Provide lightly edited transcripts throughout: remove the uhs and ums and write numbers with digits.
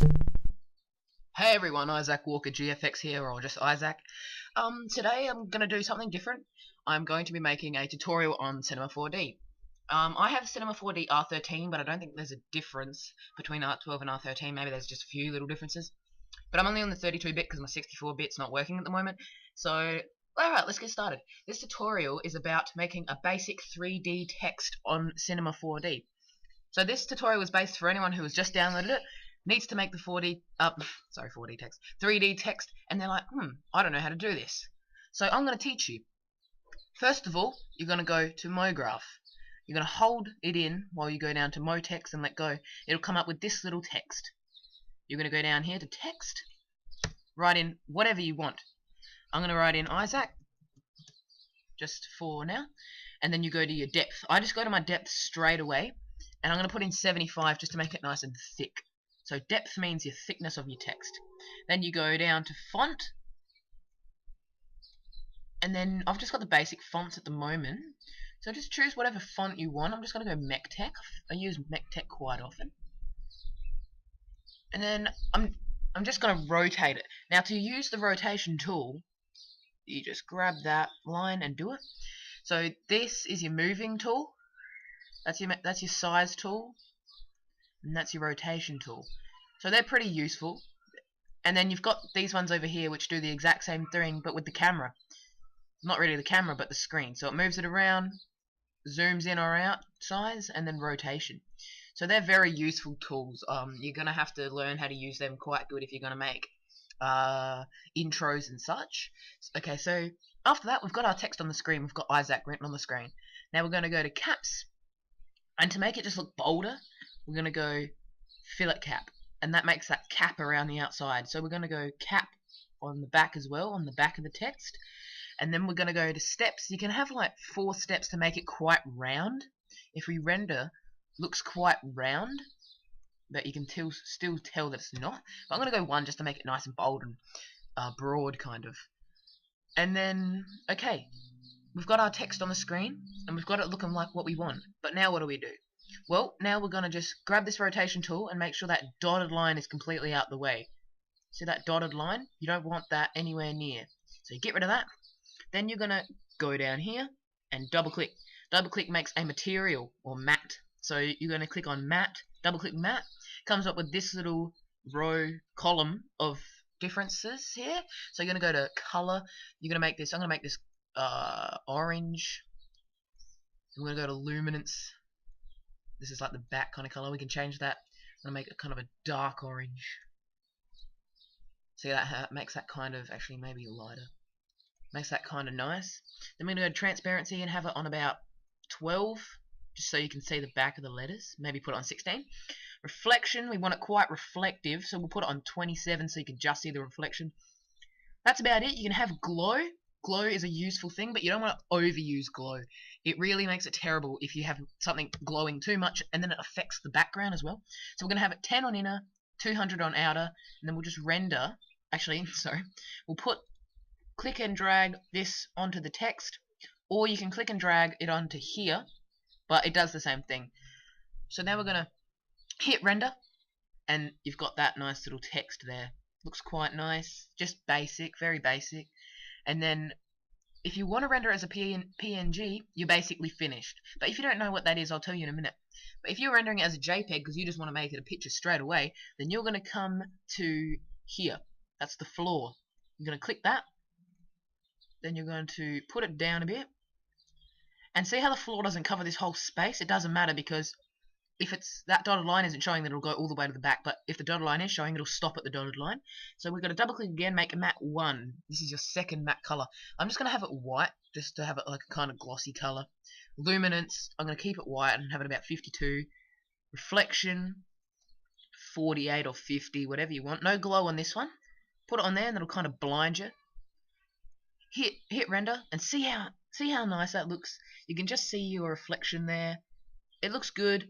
Hey everyone, Isaac Walker GFX here, or just Isaac. Today I'm going to do something different. I'm going to be making a tutorial on Cinema 4D. I have Cinema 4D R13, but I don't think there's a difference between R12 and R13. Maybe there's just a few little differences. But I'm only on the 32-bit because my 64-bit's not working at the moment. So, alright, let's get started. This tutorial is about making a basic 3D text on Cinema 4D. So this tutorial is based for anyone who has just downloaded it, needs to make the 3D text, and they're like, I don't know how to do this. So I'm going to teach you. First of all, you're going to go to MoGraph. You're going to hold it in while you go down to MoText and let go. It'll come up with this little text. You're going to go down here to text, write in whatever you want. I'm going to write in Isaac, just for now, and then you go to your depth. I just go to my depth straight away, and I'm going to put in 75 just to make it nice and thick. So depth means your thickness of your text. Then you go down to font, and then I've just got the basic fonts at the moment. So just choose whatever font you want. I'm just going to go MECTEC. I use MECTEC quite often. And then I'm just going to rotate it. Now to use the rotation tool, you just grab that line and do it. So this is your moving tool. That's your size tool, and that's your rotation tool. So they're pretty useful. And then you've got these ones over here which do the exact same thing but with the camera. Not really the camera but the screen. So it moves it around, zooms in or out size, and then rotation. So they're very useful tools. You're going to have to learn how to use them quite good if you're going to make intros and such. Okay, so after that we've got our text on the screen. We've got Isaac written on the screen. Now we're going to go to caps. And to make it just look bolder, we're going to go fillet cap. And that makes that cap around the outside. So we're going to go cap on the back as well, on the back of the text. And then we're going to go to steps. You can have like 4 steps to make it quite round. If we render, looks quite round, but you can still tell that it's not. But I'm going to go 1 just to make it nice and bold and broad kind of. And then, okay, we've got our text on the screen, and we've got it looking like what we want. But now what do we do? Well, now we're going to just grab this rotation tool and make sure that dotted line is completely out the way. See that dotted line? You don't want that anywhere near. So you get rid of that. Then you're going to go down here and double click. Double click makes a material or matte. So you're going to click on matte, double click matte. Comes up with this little column of differences here. So you're going to go to color. You're going to make this, I'm going to make this orange. I'm going to go to luminance. This is like the back kind of color. We can change that. I'm going to make it kind of a dark orange. See that makes that kind of actually maybe lighter. Makes that kind of nice. Then we're going to go to transparency and have it on about 12, just so you can see the back of the letters. Maybe put it on 16. Reflection, we want it quite reflective, so we'll put it on 27 so you can just see the reflection. That's about it. You can have glow. Glow is a useful thing, but you don't want to overuse glow. It really makes it terrible if you have something glowing too much, and then it affects the background as well. So we're going to have it 10 on inner, 200 on outer, and then we'll just render. Actually, sorry. We'll click and drag this onto the text, or you can click and drag it onto here, but it does the same thing. So now we're going to hit render, and you've got that nice little text there. Looks quite nice, just basic, very basic. And then if you want to render it as a PNG, you're basically finished. But if you don't know what that is, I'll tell you in a minute. But if you're rendering it as a JPEG because you just want to make it a picture straight away, then you're going to come to here. That's the floor. You're going to click that. Then you're going to put it down a bit. And see how the floor doesn't cover this whole space? It doesn't matter because if that dotted line isn't showing, then it'll go all the way to the back. But if the dotted line is showing, it'll stop at the dotted line. So we're going to double click again, make a matte 1. This is your second matte color. I'm just going to have it white, just to have it like a kind of glossy color. Luminance, I'm going to keep it white and have it about 52. Reflection, 48 or 50, whatever you want. No glow on this one. Put it on there and it'll kind of blind you. Hit render and see how nice that looks. You can just see your reflection there. It looks good,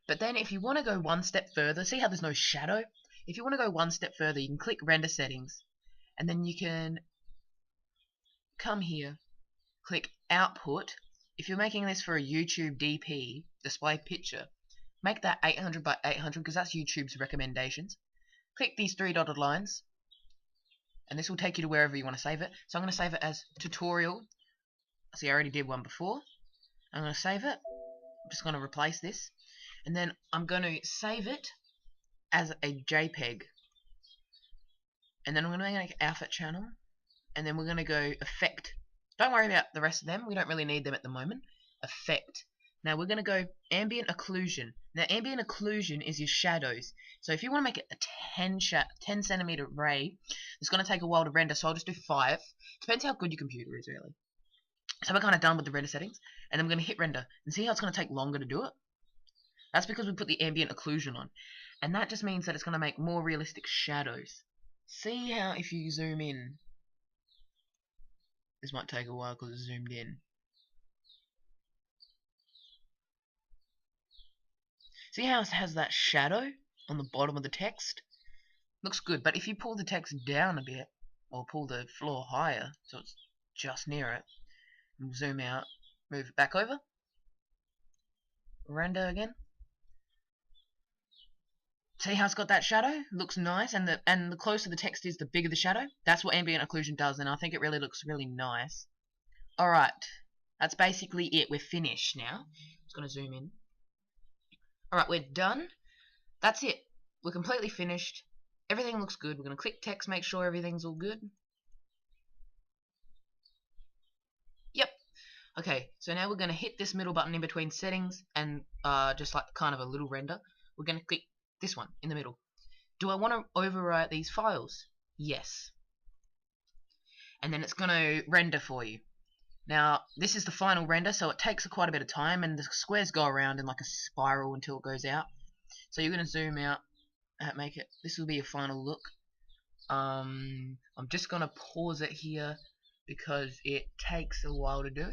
but then if you want to go 1 step further, see how there's no shadow? If you want to go 1 step further, you can click render settings, and then you can come here, click output. If you're making this for a YouTube DP, display picture, make that 800 by 800 because that's YouTube's recommendations. Click these 3 dotted lines, and this will take you to wherever you want to save it. So I'm going to save it as tutorial. See, I already did one before. I'm going to save it. I'm just going to replace this, and then I'm going to save it as a JPEG. And then I'm going to make an outfit channel, and then we're going to go effect. Don't worry about the rest of them. We don't really need them at the moment. Effect. Now we're going to go ambient occlusion. Now ambient occlusion is your shadows. So if you want to make it a 10 centimeter ray, it's going to take a while to render. So I'll just do 5. Depends how good your computer is, really. So we're kind of done with the render settings, and then we're going to hit render. And see how it's going to take longer to do it? That's because we put the ambient occlusion on. And that just means that it's going to make more realistic shadows. See how if you zoom in, this might take a while because it's zoomed in. See how it has that shadow on the bottom of the text? Looks good, but if you pull the text down a bit, or pull the floor higher, so it's just near it, and zoom out, move it back over, render again. See how it's got that shadow? Looks nice, and the closer the text is, the bigger the shadow. That's what ambient occlusion does, and I think it really looks really nice. Alright, that's basically it. We're finished now. Just gonna zoom in. Alright, we're done. That's it. We're completely finished. Everything looks good. We're gonna click text, make sure everything's all good. Yep. Okay, so now we're gonna hit this middle button in between settings and just like kind of a little render. We're gonna click this one in the middle. Do I want to overwrite these files? Yes. And then it's going to render for you. Now, this is the final render, so it takes quite a bit of time, and the squares go around in like a spiral until it goes out. So you're going to zoom out, make it. This will be your final look. I'm just going to pause it here because it takes a while to do.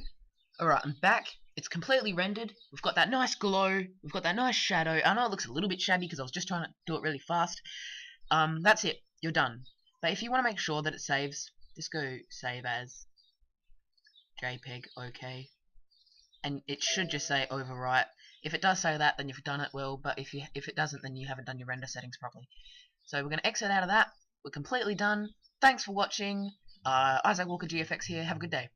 Alright, I'm back. It's completely rendered. We've got that nice glow. We've got that nice shadow. I know it looks a little bit shabby because I was just trying to do it really fast. That's it. You're done. But if you want to make sure that it saves, just go save as JPEG, OK. And it should just say overwrite. If it does say that, then you've done it well. But if it doesn't, then you haven't done your render settings properly. So we're going to exit out of that. We're completely done. Thanks for watching. Isaac Walker GFX here. Have a good day.